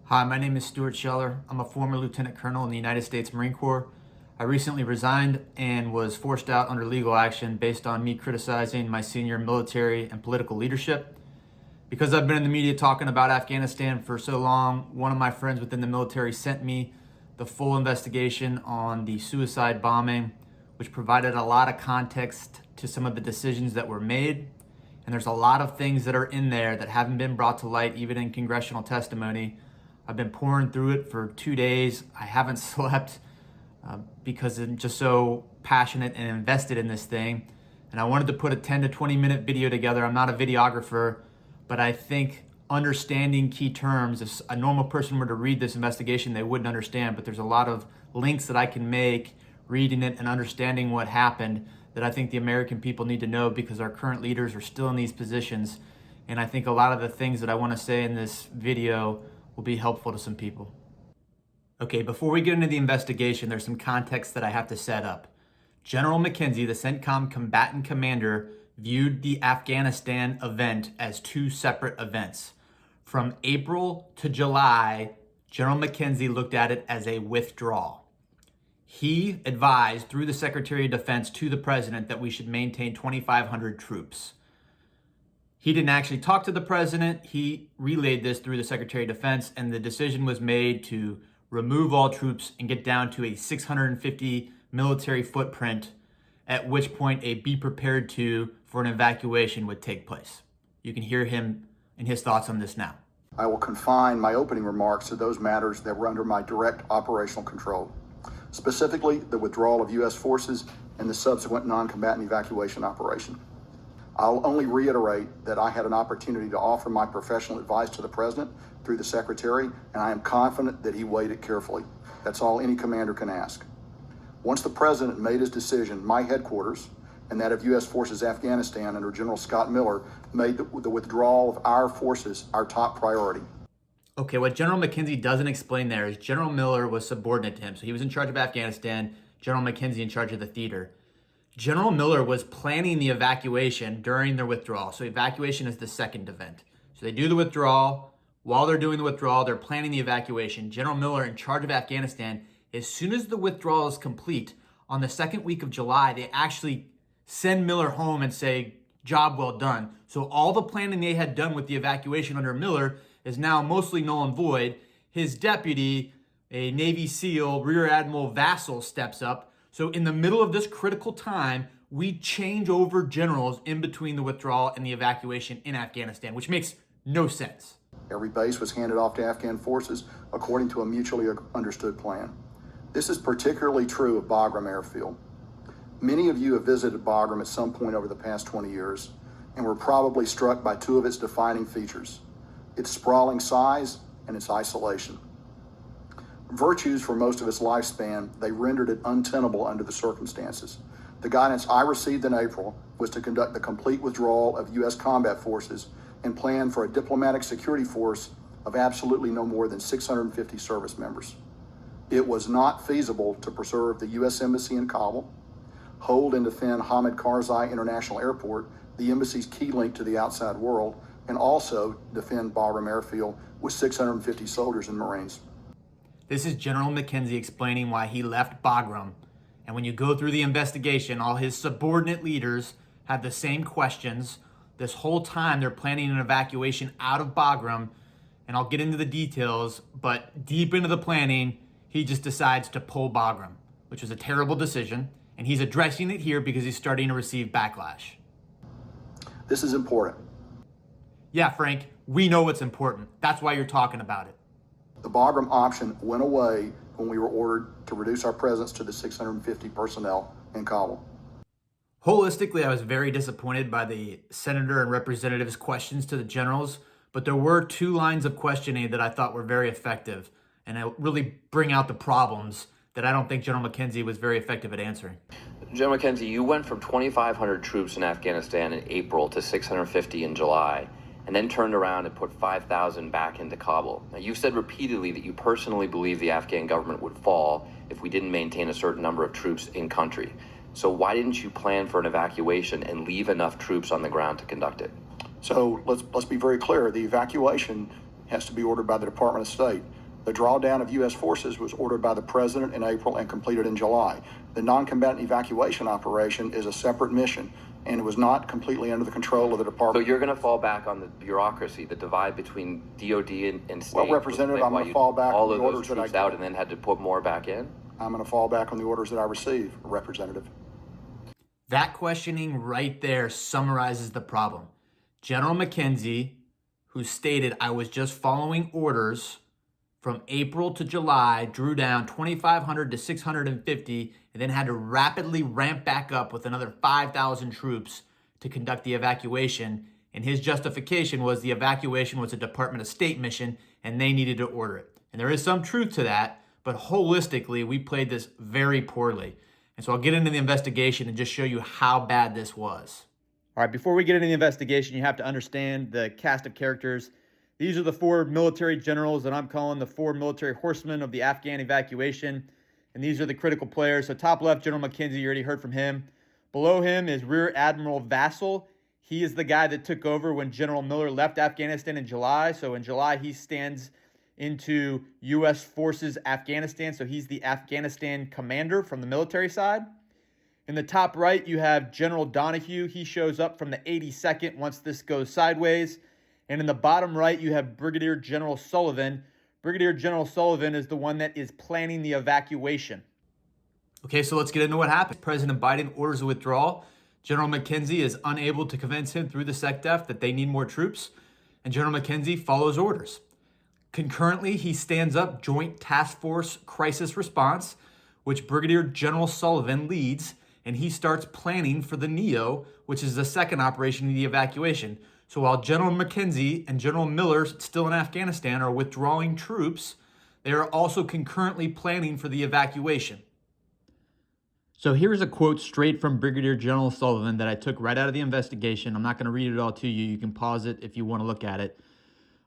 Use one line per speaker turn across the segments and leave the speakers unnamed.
Hi, my name is Stuart Scheller. I'm a former lieutenant colonel in the United States Marine Corps. I recently resigned and was forced out under legal action based on me criticizing my senior military and political leadership. Because I've been in the media talking about Afghanistan for so long, one of my friends within the military sent me the full investigation on the suicide bombing, which provided a lot of context to some of the decisions that were made. And there's a lot of things that are in there that haven't been brought to light, even in congressional testimony. I've been pouring through it for 2 days. I haven't slept because I'm just so passionate and invested in this thing. And I wanted to put a 10 to 20 minute video together. I'm not a videographer, but I think understanding key terms, if a normal person were to read this investigation, they wouldn't understand. But there's a lot of links that I can make reading it and understanding what happened that I think the American people need to know, because our current leaders are still in these positions. And I think a lot of the things that I want to say in this video will be helpful to some people. Okay, before we get into the investigation, there's some context that I have to set up. General McKenzie, the CENTCOM combatant commander, viewed the Afghanistan event as two separate events. From April to July, General McKenzie looked at it as a withdrawal. He advised through the Secretary of Defense to the President that we should maintain 2,500 troops. He didn't actually talk to the President. He relayed this through the Secretary of Defense, and the decision was made to remove all troops and get down to a 650 military footprint, at which point a be prepared to for an evacuation would take place. You can hear him and his thoughts on this now.
I will confine my opening remarks to those matters that were under my direct operational control, specifically the withdrawal of U.S. forces and the subsequent non-combatant evacuation operation. I'll only reiterate that I had an opportunity to offer my professional advice to the President through the Secretary, and I am confident that he weighed it carefully. That's all any commander can ask. Once the President made his decision, my headquarters and that of U.S. Forces Afghanistan under General Scott Miller made the withdrawal of our forces our top priority.
Okay, what General McKenzie doesn't explain there is General Miller was subordinate to him. So he was in charge of Afghanistan, General McKenzie in charge of the theater. General Miller was planning the evacuation during their withdrawal. So evacuation is the second event. So they do the withdrawal. While they're doing the withdrawal, they're planning the evacuation. General Miller, in charge of Afghanistan, as soon as the withdrawal is complete, on the second week of July, they actually send Miller home and say, job well done. So all the planning they had done with the evacuation under Miller is now mostly null and void. His deputy, a Navy SEAL, Rear Admiral Vassell, steps up. So in the middle of this critical time, we change over generals in between the withdrawal and the evacuation in Afghanistan, which makes no sense.
Every base was handed off to Afghan forces according to a mutually understood plan. This is particularly true of Bagram Airfield. Many of you have visited Bagram at some point over the past 20 years and were probably struck by two of its defining features: its sprawling size and its isolation. Virtues for most of its lifespan, they rendered it untenable under the circumstances. The guidance I received in April was to conduct the complete withdrawal of U.S. combat forces and plan for a diplomatic security force of absolutely no more than 650 service members. It was not feasible to preserve the U.S. Embassy in Kabul, hold and defend Hamid Karzai International Airport, the embassy's key link to the outside world, and also defend Bagram Airfield with 650 soldiers and Marines.
This is General McKenzie explaining why he left Bagram. And when you go through the investigation, all his subordinate leaders have the same questions. This whole time they're planning an evacuation out of Bagram, and I'll get into the details, but deep into the planning, he just decides to pull Bagram, which was a terrible decision, and he's addressing it here because he's starting to receive backlash.
This is important.
Yeah, Frank, we know it's important. That's why you're talking about it.
The Bagram option went away when we were ordered to reduce our presence to the 650 personnel in Kabul.
Holistically, I was very disappointed by the senator and representatives' questions to the generals, but there were two lines of questioning that I thought were very effective, and it really bring out the problems that I don't think General McKenzie was very effective at answering.
General McKenzie, you went from 2,500 troops in Afghanistan in April to 650 in July, and then turned around and put 5,000 back into Kabul. Now, you've said repeatedly that you personally believe the Afghan government would fall if we didn't maintain a certain number of troops in country. So why didn't you plan for an evacuation and leave enough troops on the ground to conduct it?
So let's be very clear. The evacuation has to be ordered by the Department of State. The drawdown of U.S. forces was ordered by the President in April and completed in July. The non-combatant evacuation operation is a separate mission and was not completely under the control of the
So
Department.
you're going to fall back on the bureaucracy, the divide between DOD and state?
Well, Representative, I'm going to fall back
all
on
of
the
those
orders that I
troops out and then had to put more back in?
I'm going to fall back on the orders that I receive, Representative.
That questioning right there summarizes the problem. General McKenzie, who stated, I was just following orders from April to July, drew down 2,500 to 650, and then had to rapidly ramp back up with another 5,000 troops to conduct the evacuation. And his justification was the evacuation was a Department of State mission and they needed to order it. And there is some truth to that, but holistically, we played this very poorly. And so I'll get into the investigation and just show you how bad this was. All right, before we get into the investigation, you have to understand the cast of characters. These are the four military generals that I'm calling the four military horsemen of the Afghan evacuation. And these are the critical players. So top left, General McKenzie, you already heard from him. Below him is Rear Admiral Vassell. He is the guy that took over when General Miller left Afghanistan in July. So in July, he stands into U.S. Forces Afghanistan. So he's the Afghanistan commander from the military side. In the top right, you have General Donahue. He shows up from the 82nd once this goes sideways. And in the bottom right, you have Brigadier General Sullivan. Brigadier General Sullivan is the one that is planning the evacuation. Okay, so let's get into what happened. President Biden orders a withdrawal. General McKenzie is unable to convince him through the SecDef that they need more troops. And General McKenzie follows orders. Concurrently, he stands up Joint Task Force Crisis Response, which Brigadier General Sullivan leads, and he starts planning for the NEO, which is the second operation of the evacuation. So while General McKenzie and General Miller, still in Afghanistan, are withdrawing troops, they are also concurrently planning for the evacuation. So here's a quote straight from Brigadier General Sullivan that I took right out of the investigation. I'm not going to read it all to you. You can pause it if you want to look at it.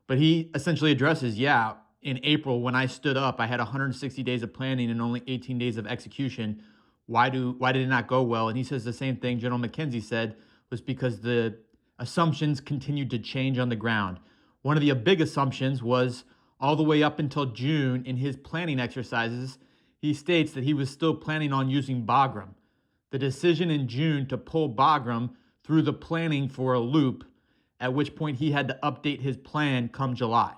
But he essentially addresses, in April when I stood up, I had 160 days of planning and only 18 days of execution. Why did it not go well? And he says the same thing General McKenzie said was because the assumptions continued to change on the ground. One of the big assumptions was all the way up until June in his planning exercises, he states that he was still planning on using Bagram. The decision in June to pull Bagram through the planning for a loop, at which point he had to update his plan come July.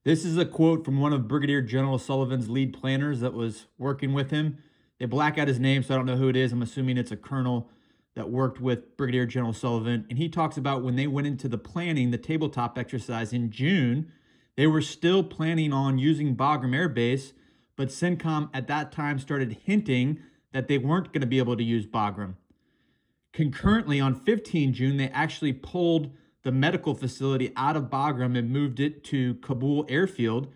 This is a quote from one of Brigadier General Sullivan's lead planners that was working with him. They black out his name, so I don't know who it is. I'm assuming it's a colonel that worked with Brigadier General Sullivan. And he talks about when they went into the planning, the tabletop exercise in June, they were still planning on using Bagram Air Base, but CENTCOM at that time started hinting that they weren't going to be able to use Bagram. Concurrently, on 15 June, they actually pulled the medical facility out of Bagram and moved it to Kabul Airfield,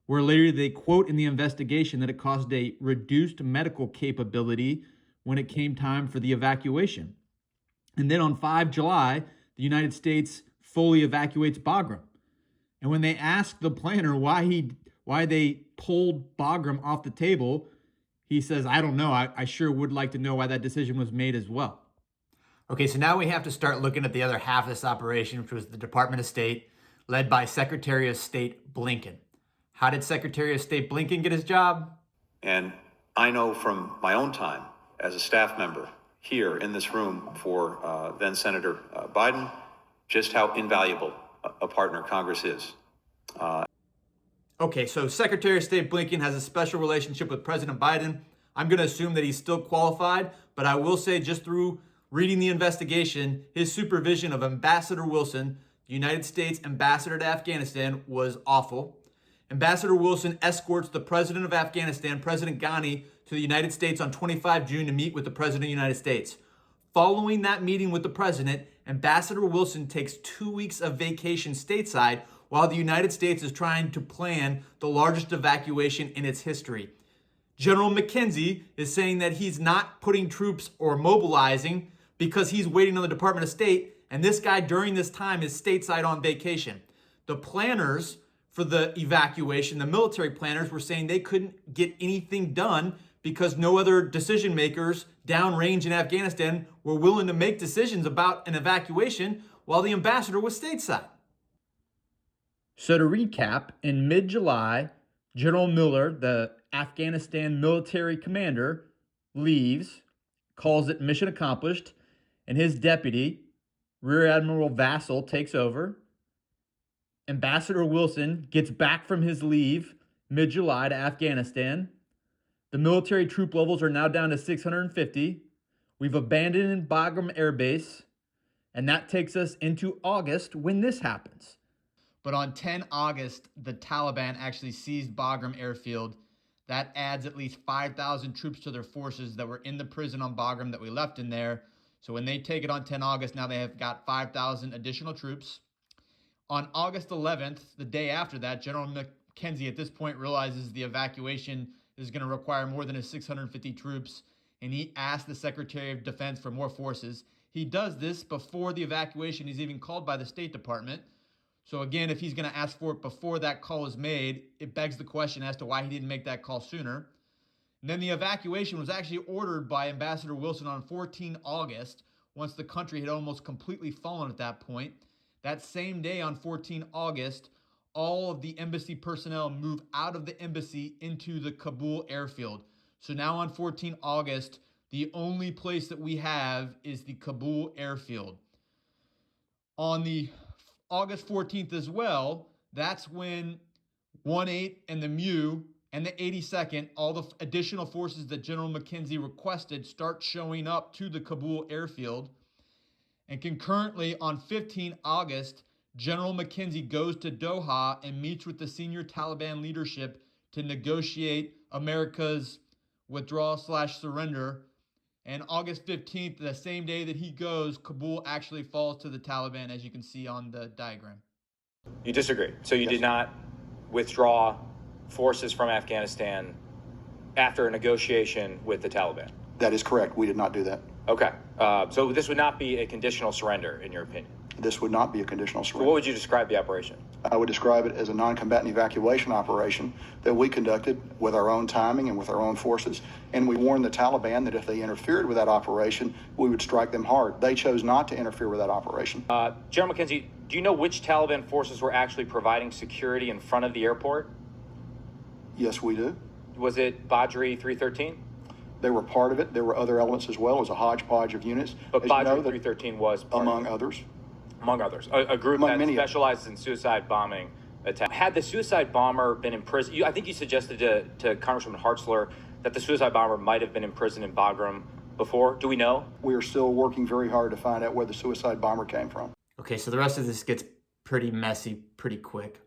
where later they quote in the investigation that it caused a reduced medical capability when it came time for the evacuation. And then on 5 July, the United States fully evacuates Bagram. And when they asked the planner why they pulled Bagram off the table, he says, I don't know. I sure would like to know why that decision was made as well. Okay, so now we have to start looking at the other half of this operation, which was the Department of State, led by Secretary of State Blinken. How did Secretary of State Blinken get his job?
And I know from my own time as a staff member here in this room for then Senator Biden, just how invaluable a partner Congress is.
Okay, so Secretary of State Blinken has a special relationship with President Biden. I'm going to assume that he's still qualified, but I will say just through reading the investigation, his supervision of Ambassador Wilson, the United States ambassador to Afghanistan, was awful. Ambassador Wilson escorts the president of Afghanistan, President Ghani, to the United States on 25 June to meet with the President of the United States. Following that meeting with the president, Ambassador Wilson takes 2 weeks of vacation stateside while the United States is trying to plan the largest evacuation in its history. General McKenzie is saying that he's not putting troops or mobilizing because he's waiting on the Department of State, and this guy during this time is stateside on vacation. The planners for the evacuation, the military planners, were saying they couldn't get anything done because no other decision makers downrange in Afghanistan were willing to make decisions about an evacuation while the ambassador was stateside. So to recap, in mid-July, General Miller, the Afghanistan military commander, leaves, calls it mission accomplished, and his deputy, Rear Admiral Vassell, takes over. Ambassador Wilson gets back from his leave mid-July to Afghanistan. The military troop levels are now down to 650. We've abandoned Bagram Air Base, and that takes us into August when this happens. But on 10 August, the Taliban actually seized Bagram Airfield. That adds at least 5,000 troops to their forces that were in the prison on Bagram that we left in there. So when they take it on 10 August, now they have got 5,000 additional troops. On August 11th, the day after that, General McKenzie at this point realizes the evacuation is going to require more than his 650 troops, and he asks the Secretary of Defense for more forces. He does this before the evacuation is even called by the State Department. So again, if he's going to ask for it before that call is made, it begs the question as to why he didn't make that call sooner. And then the evacuation was actually ordered by Ambassador Wilson on 14 August, once the country had almost completely fallen at that point. That same day on 14 August, all of the embassy personnel move out of the embassy into the Kabul airfield. So now on 14 August, the only place that we have is the Kabul airfield. On the August 14th as well, that's when 1-8 and the MU and the 82nd, all the additional forces that General McKenzie requested, start showing up to the Kabul airfield. And concurrently, on 15 August, General McKenzie goes to Doha and meets with the senior Taliban leadership to negotiate America's withdrawal/surrender. And August 15th, the same day that he goes, Kabul actually falls to the Taliban, as you can see on the diagram.
You disagree. So you did not withdraw forces from Afghanistan after a negotiation with the Taliban?
That is correct. We did not do that.
Okay. So this would not be a conditional surrender, in your opinion?
This would not be a conditional
So
surrender.
what would you describe the operation?
I would describe it as a non-combatant evacuation operation that we conducted with our own timing and with our own forces. And we warned the Taliban that if they interfered with that operation, we would strike them hard. They chose not to interfere with that operation.
General McKenzie, do you know which Taliban forces were actually providing security in front of the airport?
Yes, we do.
Was it Badri 313?
They were part of it. There were other elements as well. It was a hodgepodge of units.
But
As you
Badri
know,
313 was part
among
of it.
others.
Among others. A group
Among
that
many others.
specializes in suicide bombing attacks. Had the suicide bomber been imprisoned, I think you suggested to Congresswoman Hartzler that the suicide bomber might have been imprisoned in Bagram before. Do we know?
We are still working very hard to find out where the suicide bomber came from.
Okay, so the rest of this gets pretty messy pretty quick.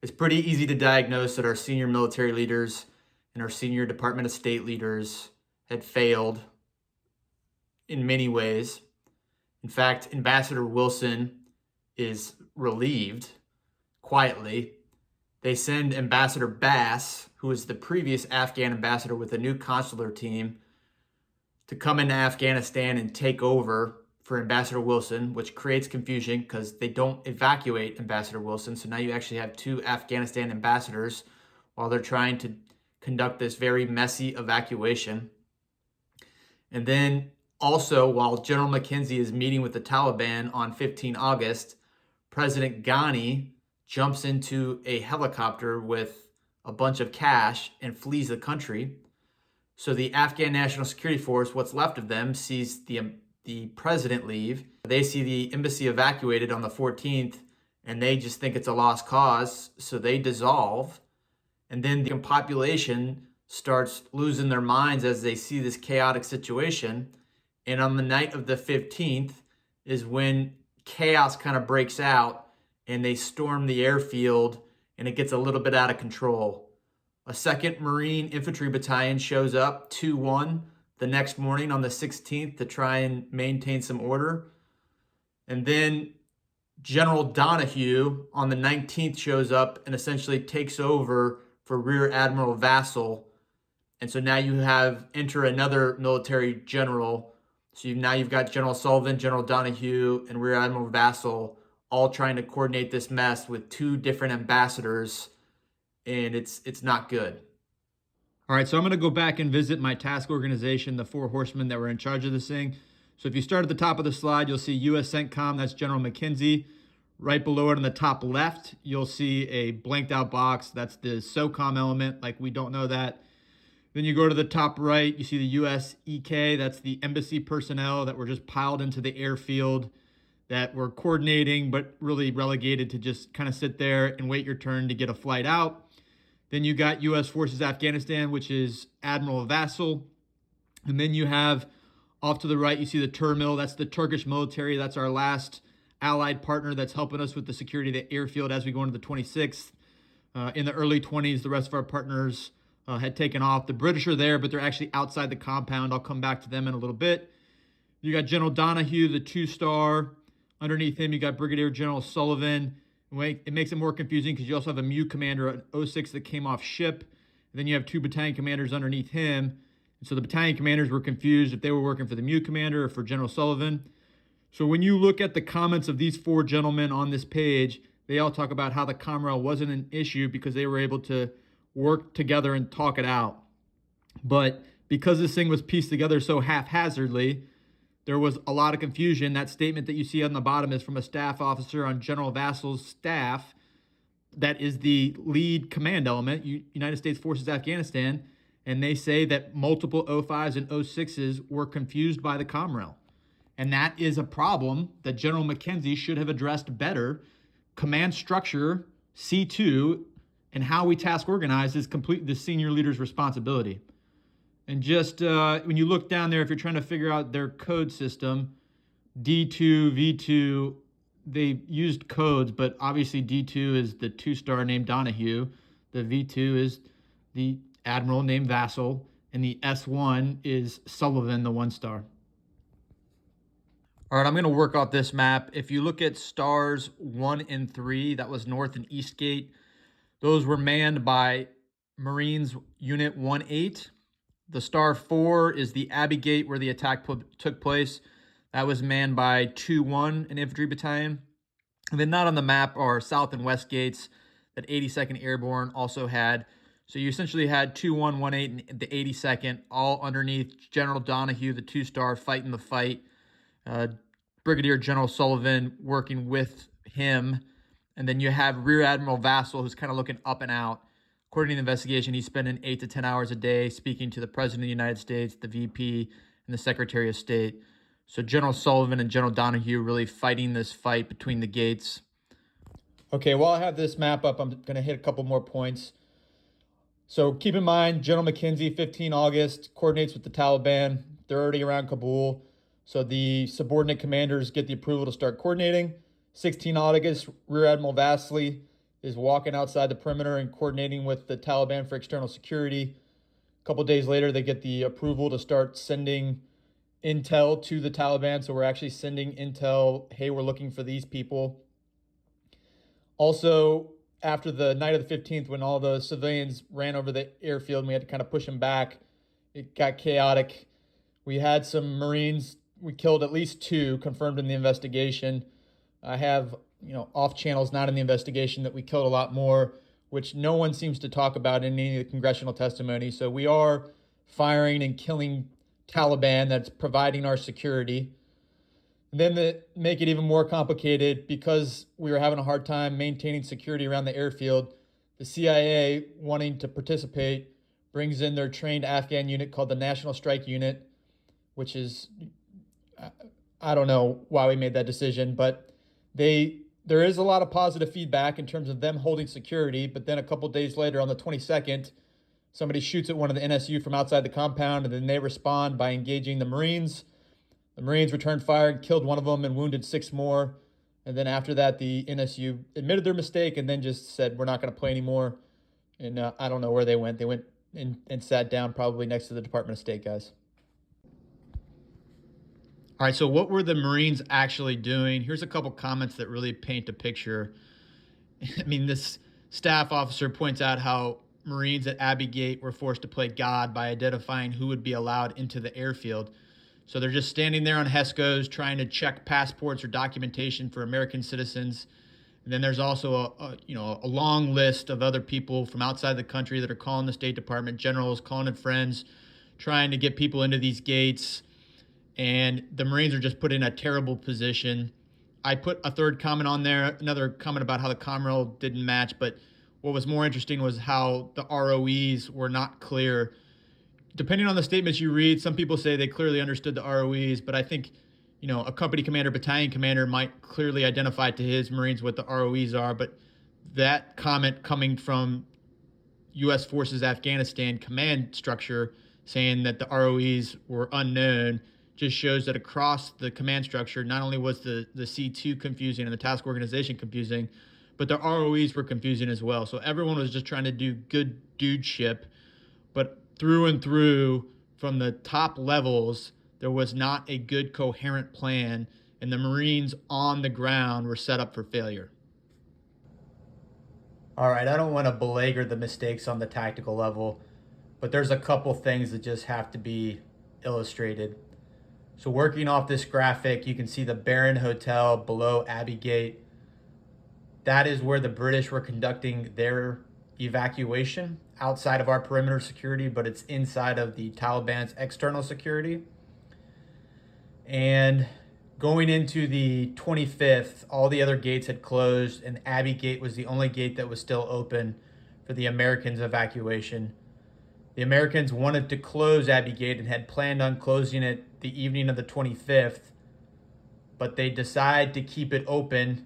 It's pretty easy to diagnose that our senior military leaders and our senior Department of State leaders had failed in many ways. In fact, Ambassador Wilson is relieved quietly. They send Ambassador Bass, who was the previous Afghan ambassador with a new consular team, to come into Afghanistan and take over for Ambassador Wilson, which creates confusion because they don't evacuate Ambassador Wilson. So now you actually have two Afghanistan ambassadors while they're trying to conduct this very messy evacuation. And then also, while General McKenzie is meeting with the Taliban on 15 August, President Ghani jumps into a helicopter with a bunch of cash and flees the country. So the Afghan National Security Force, what's left of them, sees the president leave. They see the embassy evacuated on the 14th, and they just think it's a lost cause, so they dissolve. And then the population starts losing their minds as they see this chaotic situation. And on the night of the 15th is when chaos kind of breaks out and they storm the airfield and it gets a little bit out of control. A 2nd Marine Infantry Battalion shows up 2-1 the next morning on the 16th to try and maintain some order. And then General Donahue on the 19th shows up and essentially takes over for Rear Admiral Vassell. And so now you enter another military general. So now you've got General Sullivan, General Donahue, and Rear Admiral Vassell all trying to coordinate this mess with two different ambassadors, and it's not good. All right, so I'm going to go back and visit my task organization, the 4 horsemen that were in charge of this thing. So if you start at the top of the slide, you'll see U.S. CENTCOM, that's General McKenzie. Right below it on the top left, you'll see a blanked out box. That's the SOCOM element, like we don't know that. Then you go to the top right, you see the US EK, that's the embassy personnel that were just piled into the airfield that were coordinating, but really relegated to just kind of sit there and wait your turn to get a flight out. Then you got US Forces Afghanistan, which is Admiral Vassal. And then you have off to the right, you see the Termil, that's the Turkish military. That's our last allied partner that's helping us with the security of the airfield as we go into the 26th. In the early 20s, the rest of our partners had taken off. The British are there, but they're actually outside the compound. I'll come back to them in a little bit. You got General Donahue, the 2-star. Underneath him, you got Brigadier General Sullivan. It makes it more confusing because you also have a MU commander at 06 that came off ship. And then you have 2 battalion commanders underneath him. And so the battalion commanders were confused if they were working for the MU commander or for General Sullivan. So when you look at the comments of these 4 gentlemen on this page, they all talk about how the Comrel wasn't an issue because they were able to work together and talk it out. But because this thing was pieced together so haphazardly, there was a lot of confusion. That statement that you see on the bottom is from a staff officer on General Vassal's staff. That is the lead command element, United States Forces Afghanistan. And they say that multiple 05s and 06s were confused by the Comrel. And that is a problem that General McKenzie should have addressed better. Command structure, C2, and how we task organize is completely the senior leader's responsibility. And just when you look down there, if you're trying to figure out their code system, D2, V2, they used codes, but obviously D2 is the 2-star named Donahue. The V2 is the admiral named Vassal. And the S1 is Sullivan, the 1-star. All right, I'm going to work off this map. If you look at stars 1 and 3, that was North and East Gate. Those were manned by Marines Unit 1-8. The star 4 is the Abbey Gate where the attack took place. That was manned by 2-1, an infantry battalion. And then not on the map are South and West Gates that 82nd Airborne also had. So you essentially had 2-1, 1-8, and the 82nd all underneath General Donahue, the 2-star, fighting the fight. Brigadier General Sullivan working with him. And then you have Rear Admiral Vassal, who's kind of looking up and out. According to the investigation, he's spending 8 to 10 hours a day speaking to the President of the United States, the VP, and the Secretary of State. So General Sullivan and General Donahue really fighting this fight between the gates. Okay, while I have this map up, I'm going to hit a couple more points. So keep in mind, General McKenzie, 15 August, coordinates with the Taliban. They're already around Kabul. So the subordinate commanders get the approval to start coordinating. 16 August, Rear Admiral Vasily is walking outside the perimeter and coordinating with the Taliban for external security. A couple days later, they get the approval to start sending intel to the Taliban. So we're actually sending intel, hey, we're looking for these people. Also, after the night of the 15th, when all the civilians ran over the airfield and we had to kind of push them back, it got chaotic. We had some Marines. We killed at least 2, confirmed in the investigation. I have, off channels, not in the investigation, that we killed a lot more, which no one seems to talk about in any of the congressional testimony. So we are firing and killing Taliban that's providing our security. And then to make it even more complicated, because we were having a hard time maintaining security around the airfield, the CIA, wanting to participate, brings in their trained Afghan unit called the National Strike Unit, which is, I don't know why we made that decision, but there is a lot of positive feedback in terms of them holding security. But then a couple days later, on the 22nd, somebody shoots at one of the NSU from outside the compound, and then they respond by engaging the Marines. The Marines returned fire and killed one of them and wounded 6 more. And then after that, the NSU admitted their mistake and then just said, we're not going to play anymore. And I don't know where they went. They went and sat down probably next to the Department of State guys. All right, so what were the Marines actually doing? Here's a couple comments that really paint a picture. I mean, this staff officer points out how Marines at Abbey Gate were forced to play God by identifying who would be allowed into the airfield. So they're just standing there on HESCOs trying to check passports or documentation for American citizens. And then there's also a long list of other people from outside the country that are calling the State Department, generals, calling in friends, trying to get people into these gates. And the Marines are just put in a terrible position. I put a third comment on there, another comment about how the Comroe didn't match, but what was more interesting was how the ROEs were not clear. Depending on the statements you read, some people say they clearly understood the ROEs, but I think, a company commander, battalion commander might clearly identify to his Marines what the ROEs are, but that comment coming from U.S. Forces Afghanistan command structure saying that the ROEs were unknown just shows that across the command structure, not only was the C2 confusing and the task organization confusing, but the ROEs were confusing as well. So everyone was just trying to do good dudeship, but through and through from the top levels, there was not a good coherent plan, and the Marines on the ground were set up for failure. All right, I don't want to belabor the mistakes on the tactical level, but there's a couple things that just have to be illustrated. So working off this graphic, you can see the Baron Hotel below Abbey Gate. That is where the British were conducting their evacuation outside of our perimeter security, but it's inside of the Taliban's external security. And going into the 25th, all the other gates had closed, and Abbey Gate was the only gate that was still open for the Americans' evacuation. The Americans wanted to close Abbey Gate and had planned on closing it the evening of the 25th, but they decide to keep it open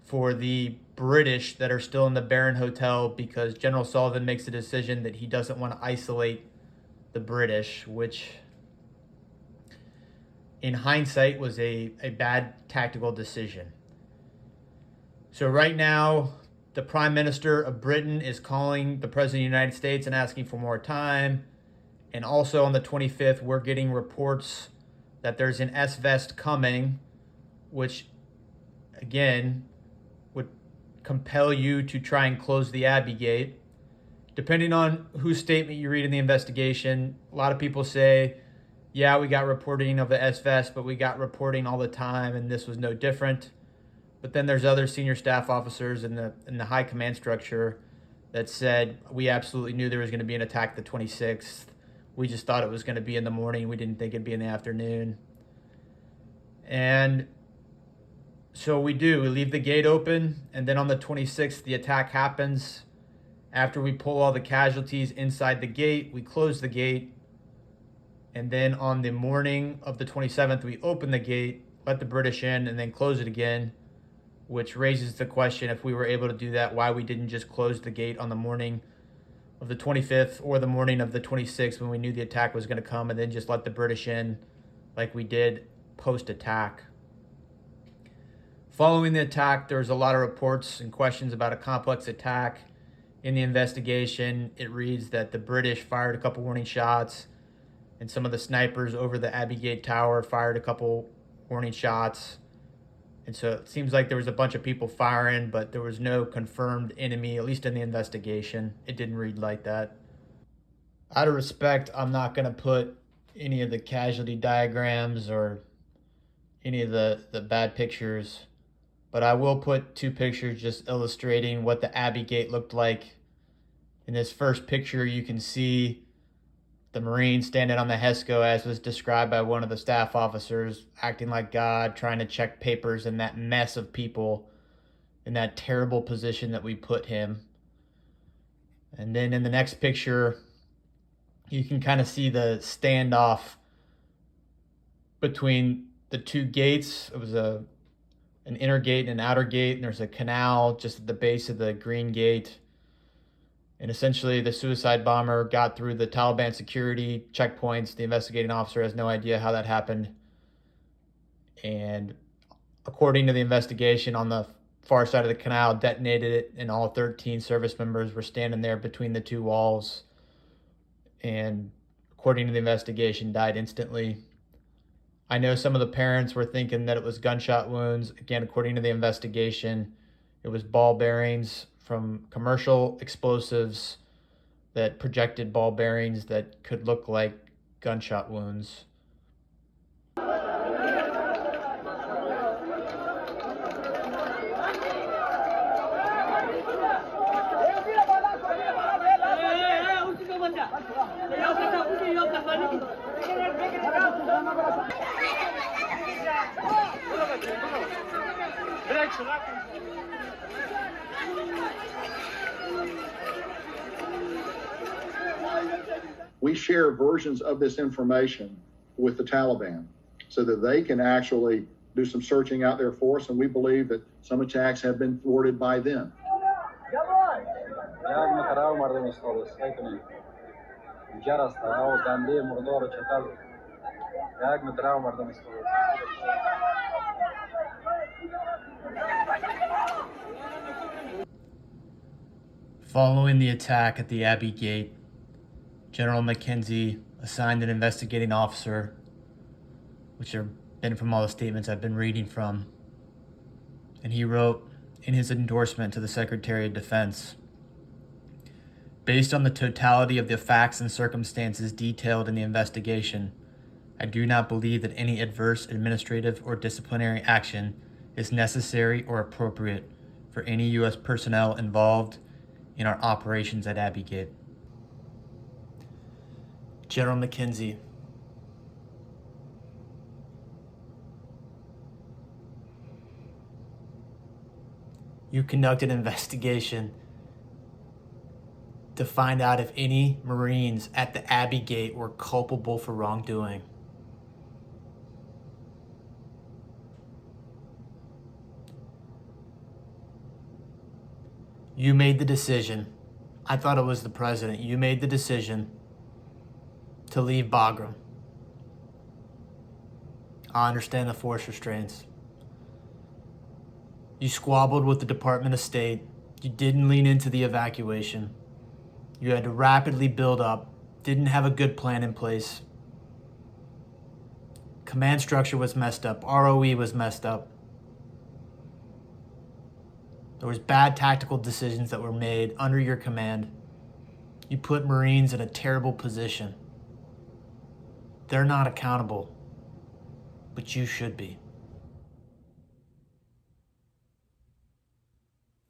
for the British that are still in the Baron Hotel because General Sullivan makes a decision that he doesn't want to isolate the British, which in hindsight was a bad tactical decision. So right now, the Prime Minister of Britain is calling the President of the United States and asking for more time. And also on the 25th, we're getting reports that there's an S-Vest coming, which, again, would compel you to try and close the Abbey Gate. Depending on whose statement you read in the investigation, a lot of people say, yeah, we got reporting of the S-Vest, but we got reporting all the time, and this was no different. But then there's other senior staff officers in the high command structure that said, we absolutely knew there was going to be an attack the 26th. We just thought it was going to be in the morning. We didn't think it'd be in the afternoon. And so we leave the gate open, and then on the 26th, the attack happens. After we pull all the casualties inside the gate, we close the gate. And then on the morning of the 27th, we open the gate, let the British in, and then close it again, which raises the question, if we were able to do that, why we didn't just close the gate on the morning of the 25th or the morning of the 26th when we knew the attack was going to come, and then just let the British in like we did post-attack. Following the attack, there was a lot of reports and questions about a complex attack. In the investigation, it reads that the British fired a couple warning shots, and some of the snipers over the Abbey Gate Tower fired a couple warning shots. And so it seems like there was a bunch of people firing, but there was no confirmed enemy, at least in the investigation. It didn't read like that. Out of respect, I'm not going to put any of the casualty diagrams or any of the bad pictures, but I will put two pictures just illustrating what the Abbey Gate looked like. In this first picture, you can see the Marine standing on the HESCO, as was described by one of the staff officers, acting like God, trying to check papers in that mess of people, in that terrible position that we put him. And then in the next picture, you can kind of see the standoff between the two gates. It was an inner gate and an outer gate, and there's a canal just at the base of the green gate. And essentially, the suicide bomber got through the Taliban security checkpoints. The investigating officer has no idea how that happened. And according to the investigation, on the far side of the canal, detonated it, and all 13 service members were standing there between the two walls. And according to the investigation, died instantly. I know some of the parents were thinking that it was gunshot wounds. Again, according to the investigation, it was ball bearings from commercial explosives that projected ball bearings that could look like gunshot wounds.
We share versions of this information with the Taliban so that they can actually do some searching out there for us, and we believe that some attacks have been thwarted by them.
Following the attack at the Abbey Gate, General McKenzie assigned an investigating officer, which have been from all the statements I've been reading from, and he wrote in his endorsement to the Secretary of Defense, "Based on the totality of the facts and circumstances detailed in the investigation, I do not believe that any adverse administrative or disciplinary action is necessary or appropriate for any U.S. personnel involved in our operations at Abbey Gate." General McKenzie, you conducted an investigation to find out if any Marines at the Abbey Gate were culpable for wrongdoing. You made the decision. I thought it was the president. You made the decision to leave Bagram. I understand the force restraints. You squabbled with the Department of State. You didn't lean into the evacuation. You had to rapidly build up. Didn't have a good plan in place. Command structure was messed up. ROE was messed up. There was bad tactical decisions that were made under your command. You put Marines in a terrible position. They're not accountable, but you should be.